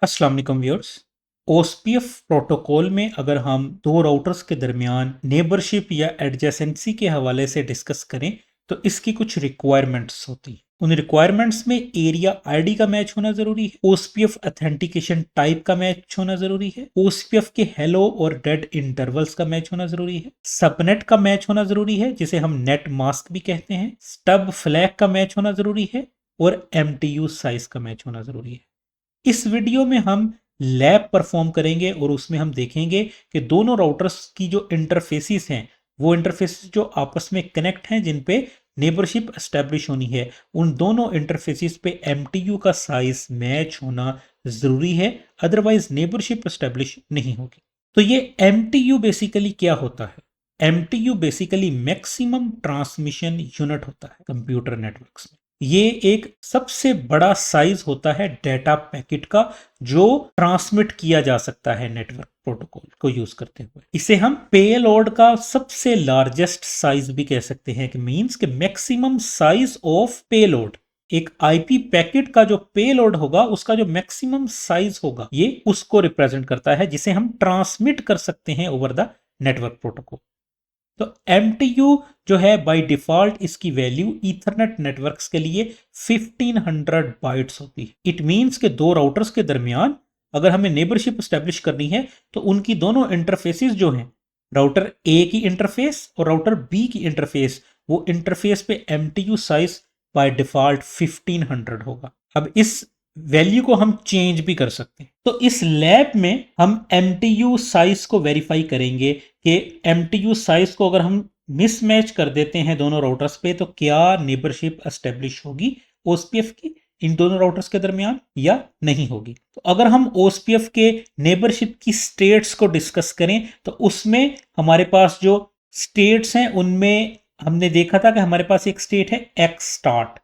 अस्सलाम वालेकुम viewers. OSPF protocol में अगर हम दो राउटर्स के दरमियान नेबरशिप या एडजेसेंसी के हवाले से डिस्कस करें तो इसकी कुछ रिक्वायरमेंट्स होती हैं। उन रिक्वायरमेंट्स में एरिया आईडी का मैच होना जरूरी है, ओएसपीएफ ऑथेंटिकेशन टाइप का मैच होना जरूरी है, ओएसपीएफ के हेलो और डेड इंटरवल्स का मैच होना जरूरी है, सबनेट का मैच होना जरूरी है जिसे हम नेट मास्क भी कहते हैं, स्टब फ्लैग का मैच होना जरूरी है और एमटीयू साइज का मैच होना जरूरी है। इस वीडियो में हम लैब परफॉर्म करेंगे और उसमें हम देखेंगे कि दोनों राउटर्स की जो इंटरफेसिस हैं वो इंटरफेसिस जो आपस में कनेक्ट हैं जिन पे नेबरशिप एस्टेब्लिश होनी है, उन दोनों इंटरफेसिस पे एमटीयू का साइज मैच होना जरूरी है, अदरवाइज नेबरशिप एस्टेब्लिश नहीं होगी। तो ये एमटीयू बेसिकली क्या होता है? MTU basically maximum transmission unit होता है कंप्यूटर नेटवर्क्स में। ये एक सबसे बड़ा साइज होता है डेटा पैकेट का जो ट्रांसमिट किया जा सकता है नेटवर्क प्रोटोकॉल को यूज करते हुए। इसे हम पेलोड का सबसे लार्जेस्ट साइज भी कह सकते हैं कि मींस के मैक्सिमम साइज ऑफ पेलोड। एक आईपी पैकेट का जो पेलोड होगा उसका जो मैक्सिमम साइज होगा ये उसको रिप्रेजेंट करता है जिसे हम ट्रांसमिट कर सकते हैं ओवर द नेटवर्क प्रोटोकॉल। तो MTU जो है बाय डिफॉल्ट इसकी वैल्यू ईथरनेट नेटवर्क्स के लिए 1500 बाइट्स होती है। इट मींस के दो राउटर्स के दरमियान अगर हमें नेबरशिप स्टैब्लिश करनी है तो उनकी दोनों इंटरफेसेस जो हैं, राउटर ए की इंटरफेस और राउटर बी की इंटरफेस, वो इंटरफेस पे MTU साइज बाय डिफॉल्ट 1500 होगा। अब इस वैल्यू को हम चेंज भी कर सकते हैं। तो इस लैब में हम MTU साइज को वेरीफाई करेंगे कि MTU साइज को अगर हम मिसमैच कर देते हैं दोनों राउटर्स पे तो क्या नेबरशिप एस्टेब्लिश होगी ओएसपीएफ की इन दोनों राउटर्स के दरमियान या नहीं होगी। तो अगर हम ओएसपीएफ के नेबरशिप की स्टेट्स को डिस्कस करें तो उसमें हमारे पास जो स्टेट्स हैं उनमें हमने देखा था कि हमारे पास एक स्टेट है एक्स स्टार्ट।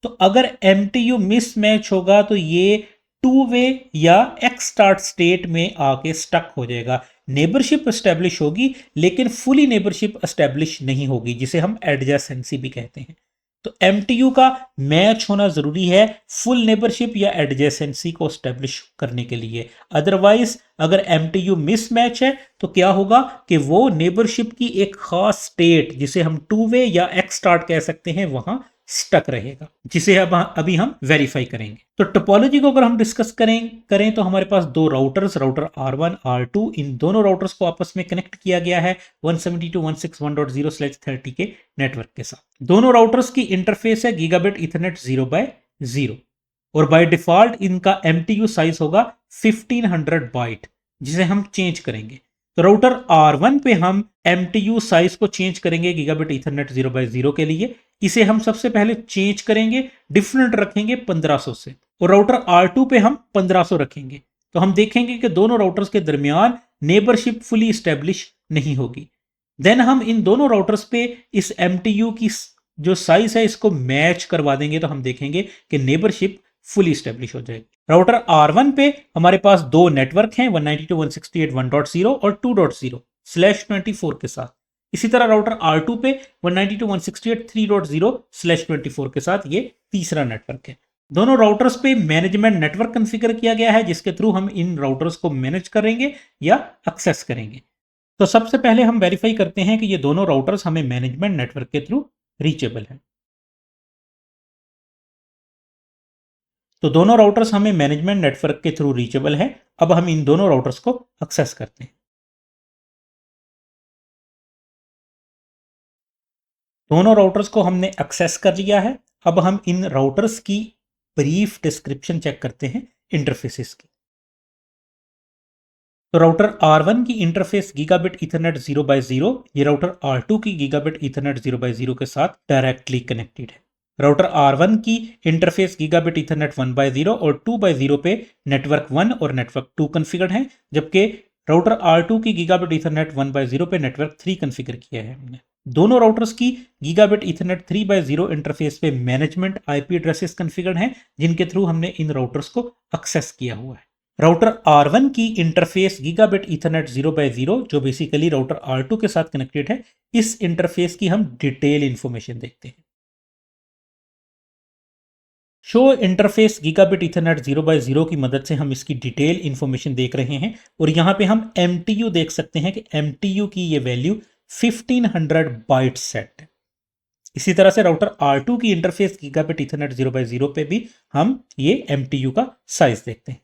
तो अगर MTU मिसमैच होगा तो ये टू वे या एक्स स्टार्ट स्टेट में आके स्टक हो जाएगा। नेबरशिप एस्टेब्लिश होगी लेकिन फुली नेबरशिप एस्टेब्लिश नहीं होगी जिसे हम एडजेसेंसी भी कहते हैं। तो MTU का मैच होना जरूरी है फुल नेबरशिप या एडजेसेंसी को एस्टेब्लिश करने के लिए। अदरवाइज अगर MTU मिसमैच है तो क्या होगा कि वो नेबरशिप की एक खास स्टेट जिसे हम टू वे या एक्स स्टार्ट कह सकते हैं वहां स्टक रहेगा, जिसे अब अभी हम वेरीफाई करेंगे। तो टोपोलॉजी को अगर हम डिस्कस करें तो हमारे पास दो राउटर्स, राउटर R1 R2, इन दोनों राउटर्स को आपस में कनेक्ट किया गया है 172.161.0/30 के नेटवर्क के साथ। दोनों राउटर्स की इंटरफेस है गीगाबिट ईथरनेट 0/0 और बाय डिफॉल्ट इनका MTU साइज होगा 1500 बाइट जिसे हम चेंज करेंगे। तो राउटर R1 पे हम MTU साइज को चेंज करेंगे गीगाबिट ईथरनेट 0/0 के लिए। इसे हम सबसे पहले चेंज करेंगे, डिफरेंट रखेंगे 1500 से, और राउटर R2 पे हम 1500 रखेंगे। तो हम देखेंगे कि दोनों राउटर्स के दरमियान नेबरशिप फुली स्टैब्लिश नहीं होगी। देन हम इन दोनों राउटर्स पे इस MTU की जो साइज है इसको मैच करवा देंगे तो हम देखेंगे कि नेबरशिप फुली स्टैब्लिश हो जाएगी। राउटर R1 पे हमारे पास दो नेटवर्क हैं 192.168.1.0 और 2.0/24 के साथ। इसी तरह राउटर R2 पे 192.168.3.0/24 के साथ ये तीसरा नेटवर्क है। दोनों राउटर्स पे मैनेजमेंट नेटवर्क कॉन्फ़िगर किया गया है जिसके थ्रू हम इन राउटर्स को मैनेज करेंगे या एक्सेस करेंगे। तो सबसे पहले हम वेरीफाई करते हैं कि ये दोनों राउटर्स हमें मैनेजमेंट नेटवर्क के थ्रू रीचेबल है। तो दोनों राउटर्स हमें मैनेजमेंट नेटवर्क के थ्रू रीचेबल है। अब हम इन दोनों राउटर्स को एक्सेस करते हैं। दोनों राउटर्स को हमने एक्सेस कर लिया है। अब हम इन राउटर्स की ब्रीफ डिस्क्रिप्शन चेक करते हैं इंटरफेसेस की। तो राउटर R1 की इंटरफेस गीगाबिट ईथरनेट 0/0, ये राउटर R2 की गीगाबिट ईथरनेट 0/0 के साथ डायरेक्टली कनेक्टेड है। राउटर R1 की इंटरफेस गीगाबिट ईथरनेट 1/0 और 2/0 पे नेटवर्क 1 और नेटवर्क 2 कॉन्फ़िगर्ड है, जबकि राउटर R2 की गीगाबिट ईथरनेट 1/0 पे नेटवर्क 3 कॉन्फ़िगर किया है हमने। दोनों राउटर्स की गीगाबिट ईथरनेट 3/0 इंटरफेस पे मैनेजमेंट IP एड्रेसेस कॉन्फ़िगर्ड हैं जिनके थ्रू हमने इन राउटर्स को एक्सेस किया हुआ है। राउटर R1 की इंटरफेस गीगाबिट ईथरनेट 0/0 जो बेसिकली राउटर R2 के साथ कनेक्टेड है, इस इंटरफेस की हम डिटेल इंफॉर्मेशन देखते हैं। Show interface gigabit Ethernet 0x0 की मदद से हम इसकी डिटेल इंफॉर्मेशन देख रहे हैं और यहाँ पे हम MTU देख सकते हैं कि MTU की ये वैल्यू 1500 बाइट सेट है। इसी तरह से राउटर R2 की इंटरफेस गीगाबिट ईथरनेट 0x0 पे भी हम ये MTU का साइज देखते हैं।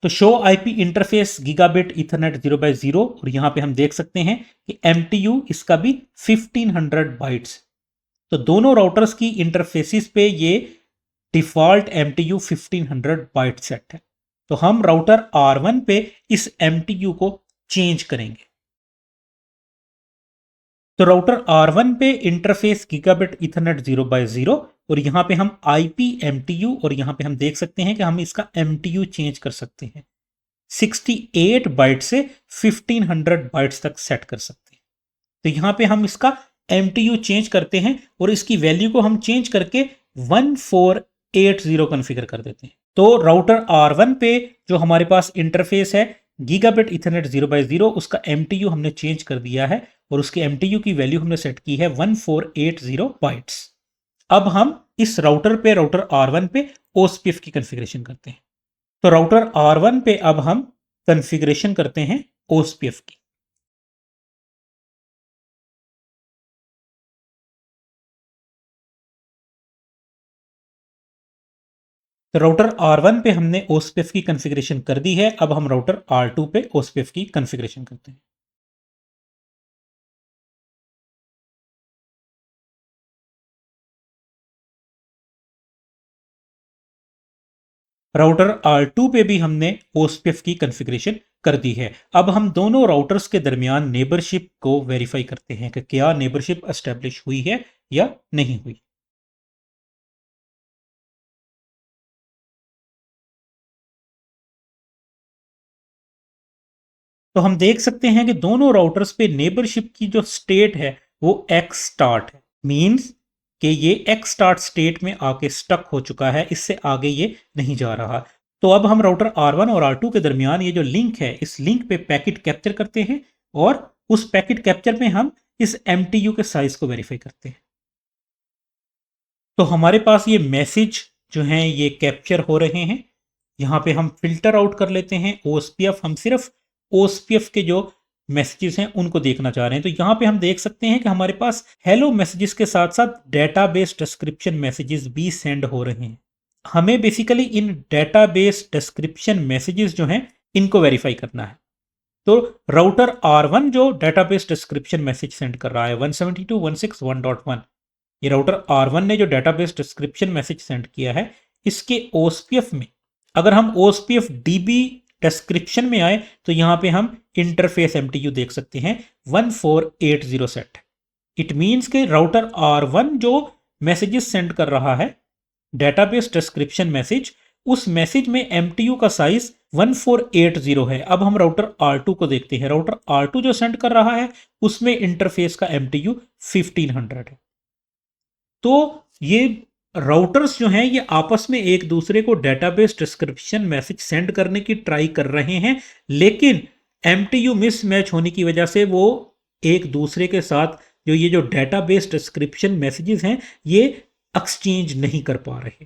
तो show IP interface gigabit Ethernet 0x0 और यहां पे हम देख सकते हैं कि MTU इसका भी 1500 बाइट्स। तो दोनों राउटर्स की इंटरफेसिस पे ये डिफॉल्ट MTU 1500 बाइट सेट है। तो हम राउटर R1 पे इस MTU को चेंज करेंगे। तो राउटर R1 पे इंटरफेस गीगाबिट ईथरनेट 0x0 और यहां पे हम IP MTU और यहां पे हम देख सकते हैं कि हम इसका MTU चेंज कर सकते हैं। 68 बाइट से 1500 बाइट्स तक सेट कर सकते हैं। तो यहां पे हम इसका MTU चेंज करते हैं और इसकी वैल्यू को हम चेंज करके 1480 कॉन्फ़िगर कर देते हैं। तो राउटर R1 पे जो हमारे पास इंटरफेस है गीगाबिट ईथरनेट 0x0 उसका MTU हमने चेंज कर दिया है और उसके MTU की वैल्यू हमने सेट की है 1480 बाइट्स। अब हम इस राउटर पे राउटर R1 पे OSPF की कॉन्फ़िगरेशन करते हैं। तो राउटर R1 पे अब हम कॉन्फ़िगरेशन करते हैं OSPF की। तो राउटर R1 पे हमने OSPF की कॉन्फ़िगरेशन कर दी है। अब हम राउटर R2 पे OSPF की कॉन्फ़िगरेशन करते हैं। राउटर R2 पे भी हमने OSPF की कॉन्फ़िगरेशन कर दी है। अब हम दोनों राउटर्स के दरमियान नेबरशिप को वेरीफाई करते हैं कि क्या नेबरशिप एस्टेब्लिश हुई है या नहीं हुई। तो हम देख सकते हैं कि दोनों राउटर्स पे नेबरशिप की जो स्टेट है वो एक्स स्टार्ट है। मींस कि ये एक्स स्टार्ट स्टेट में आके स्टक हो चुका है, इससे आगे ये नहीं जा रहा। तो अब हम राउटर R1 और R2 के दरमियान ये जो लिंक है इस लिंक पे पैकेट कैप्चर करते हैं और उस पैकेट कैप्चर में हम इस MTU के साइज को वेरीफाई करते हैं। तो हमारे पास ये मैसेज जो हैं ये कैप्चर हो रहे हैं। यहाँ पे हम फ़िल्टर आउट कर लेते हैं OSPF, हम सिर्फ OSPF के जो मैसेजेस हैं उनको देखना चाह रहे हैं। तो यहाँ पे हम देख सकते हैं कि हमारे पास हेलो मैसेजेस के साथ-साथ डेटाबेस डिस्क्रिप्शन मैसेजेस भी सेंड हो रहे हैं। हमें बेसिकली इन डेटाबेस डिस्क्रिप्शन मैसेजेस जो हैं इनको वेरीफाई करना है। तो राउटर R1 जो डेटाबेस डिस्क्रिप्शन मैसेज सेंड कर रहा है 172.168.1.1, ये राउटर R1 ने जो डेटाबेस डिस्क्रिप्शन मैसेज सेंड किया है इसके OSPF में अगर हम OSPF DB डिस्क्रिप्शन में आए तो यहाँ पे हम इंटरफेस MTU देख सकते हैं 1480 सेट। इट मीन्स के राउटर R1 जो मैसेजेस सेंड कर रहा है डेटाबेस डिस्क्रिप्शन मैसेज, उस मैसेज में MTU का साइज 1480 है। अब हम राउटर R2 को देखते हैं। राउटर R2 जो सेंड कर रहा है उसमें इंटरफेस का MTU 1500 है। तो ये राउटर्स जो हैं ये आपस में एक दूसरे को डेटाबेस डिस्क्रिप्शन मैसेज सेंड करने की ट्राई कर रहे हैं, लेकिन MTU मिसमैच होने की वजह से वो एक दूसरे के साथ जो ये जो डेटाबेस डिस्क्रिप्शन मैसेजेस हैं ये एक्सचेंज नहीं कर पा रहे।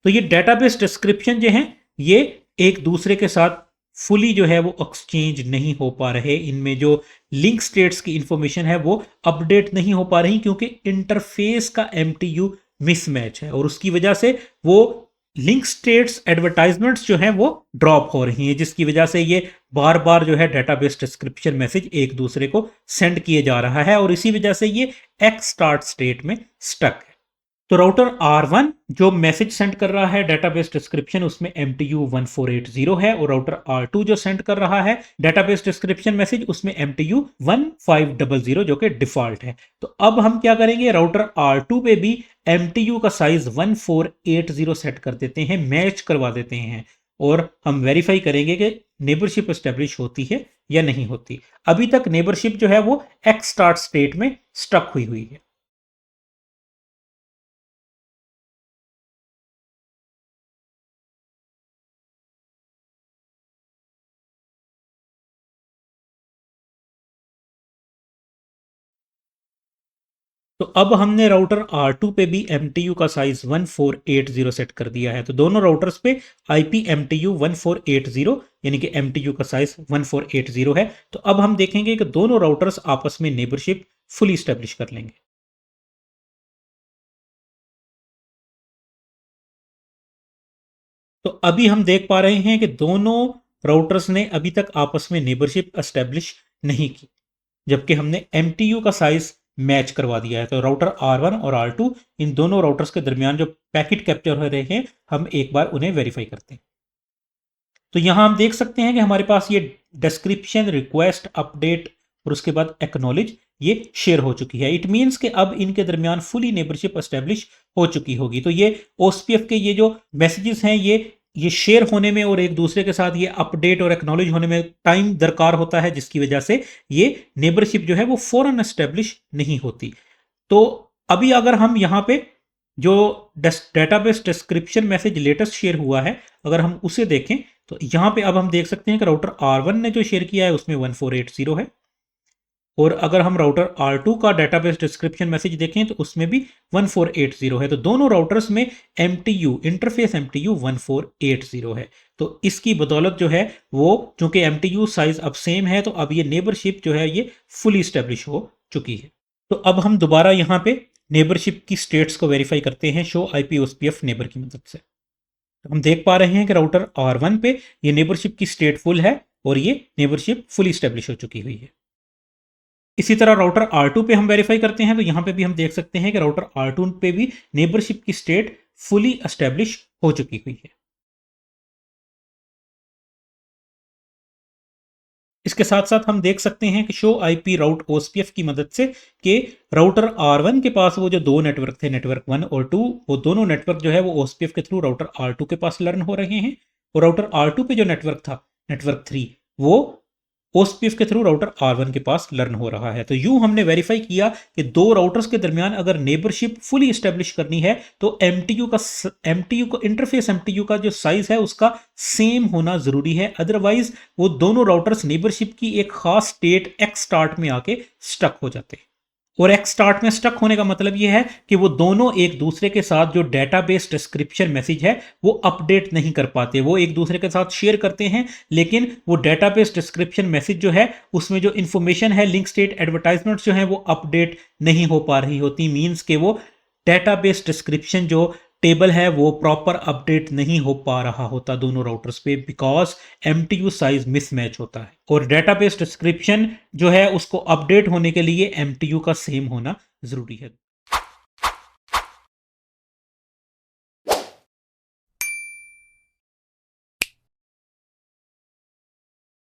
तो ये डेटाबेस डिस्क्रिप्शन जो हैं ये एक दूसरे के साथ फुली जो है वो एक्सचेंज नहीं हो पा रहे। इनमें जो लिंक स्टेट्स की इंफॉर्मेशन है वो अपडेट नहीं हो पा रही क्योंकि इंटरफेस का MTU मिसमैच है और उसकी वजह से वो लिंक स्टेट्स एडवर्टाइजमेंट्स जो हैं वो ड्रॉप हो रही हैं, जिसकी वजह से ये बार बार जो है डेटाबेस डिस्क्रिप्शन मैसेज एक दूसरे को सेंड किए जा रहा है और इसी वजह से ये एक्स स्टार्ट स्टेट में स्टक है। तो राउटर R1 जो मैसेज सेंड कर रहा है डेटाबेस डिस्क्रिप्शन उसमें MTU 1480 है और राउटर R2 जो सेंड कर रहा है डेटाबेस डिस्क्रिप्शन मैसेज उसमें MTU 1500 जो कि डिफॉल्ट है। तो अब हम क्या करेंगे, राउटर R2 पे भी MTU का साइज 1480 सेट कर देते हैं, मैच करवा देते हैं और हम वेरीफाई करेंगे कि नेबरशिप एस्टेब्लिश होती है या नहीं होती। अभी तक नेबरशिप जो है वो एक्स स्टार्ट स्टेट में स्टक हुई है। तो अब हमने राउटर R2 पे भी MTU का साइज 1480 सेट कर दिया है। तो दोनों राउटर्स पे IP MTU 1480 यानी कि MTU का साइज 1480 है। तो अब हम देखेंगे कि दोनों राउटर्स आपस में नेबरशिप फुली स्टैब्लिश कर लेंगे। तो अभी हम देख पा रहे हैं कि दोनों राउटर्स ने अभी तक आपस में नेबरशिप एस्टेब्लिश नहीं की, जबकि हमने MTU का साइज मैच करवा दिया है। तो राउटर R1 और R2 इन दोनों राउटर्स के दरमियान जो पैकेट कैप्चर हो रहे हैं, हम एक बार उन्हें वेरीफाई करते हैं। तो यहां हम देख सकते हैं कि हमारे पास ये डिस्क्रिप्शन, रिक्वेस्ट, अपडेट और उसके बाद एक्नॉलेज ये शेयर हो चुकी है। इट मींस कि अब इनके दरमियान फुली नेबरशिप एस्टेब्लिश हो चुकी होगी। तो ये OSPF के ये जो मैसेजेस हैं, ये शेयर होने में और एक दूसरे के साथ ये अपडेट और एक्नॉलेज होने में टाइम दरकार होता है, जिसकी वजह से ये नेबरशिप जो है वो फौरन एस्टेब्लिश नहीं होती। तो अभी अगर हम यहाँ पे जो database description message latest share हुआ है, अगर हम उसे देखें तो यहाँ पे अब हम देख सकते हैं कि राउटर R1 ने जो शेयर किया है उसमें 1480 है, और अगर हम राउटर R2 का डेटाबेस डिस्क्रिप्शन मैसेज देखें तो उसमें भी 1480 है। तो दोनों राउटर्स में MTU इंटरफेस MTU 1480 है। तो इसकी बदौलत जो है वो, चूंकि MTU साइज अब सेम है, तो अब ये नेबरशिप जो है ये फुली स्टेब्लिश हो चुकी है। तो अब हम दोबारा यहाँ पे नेबरशिप की स्टेट्स को वेरीफाई करते हैं शो IP OSPF नेबर की मदद से। तो हम देख पा रहे हैं कि राउटर R1 पे ये नेबरशिप की स्टेट फुल है और ये नेबरशिप फुली स्टेब्लिश हो चुकी हुई है। इसी तरह राउटर R2 पे हम वेरीफाई करते हैं, तो यहां पे भी हम देख सकते हैं कि राउटर R2 पे भी नेबरशिप की स्टेट फुली एस्टेब्लिश हो चुकी हुई है। इसके साथ साथ हम देख सकते हैं कि शो IP राउट OSPF की मदद से कि राउटर R1 के पास वो जो दो नेटवर्क थे, नेटवर्क 1 और 2, वो दोनों नेटवर्क जो है वो OSPF के थ्रू राउटर R2 के पास लर्न हो रहे हैं, और राउटर R2 पे जो नेटवर्क था, नेटवर्क 3, वो OSPF के थ्रू राउटर R1 के पास लर्न हो रहा है। तो यूं हमने वेरीफाई किया कि दो राउटर्स के दरमियान अगर नेबरशिप फुली एस्टेब्लिश करनी है तो MTU का इंटरफेस MTU का जो साइज है उसका सेम होना जरूरी है, अदरवाइज वो दोनों राउटर्स नेबरशिप की एक खास स्टेट X स्टार्ट में आके स्टक हो जाते हैं। और X स्टार्ट में स्टक होने का मतलब यह है कि वो दोनों एक दूसरे के साथ जो डेटाबेस डिस्क्रिप्शन मैसेज है वो अपडेट नहीं कर पाते। वो एक दूसरे के साथ शेयर करते हैं, लेकिन वो डेटाबेस डिस्क्रिप्शन मैसेज जो है उसमें जो इंफॉर्मेशन है, लिंक स्टेट एडवर्टाइजमेंट्स जो है वो अपडेट नहीं हो पा रही होती। मींस के वो डेटाबेस डिस्क्रिप्शन जो टेबल है वो प्रॉपर अपडेट नहीं हो पा रहा होता दोनों राउटर्स पे, बिकॉज MTU साइज मिसमैच होता है। और डेटाबेस डिस्क्रिप्शन जो है उसको अपडेट होने के लिए MTU का सेम होना जरूरी है।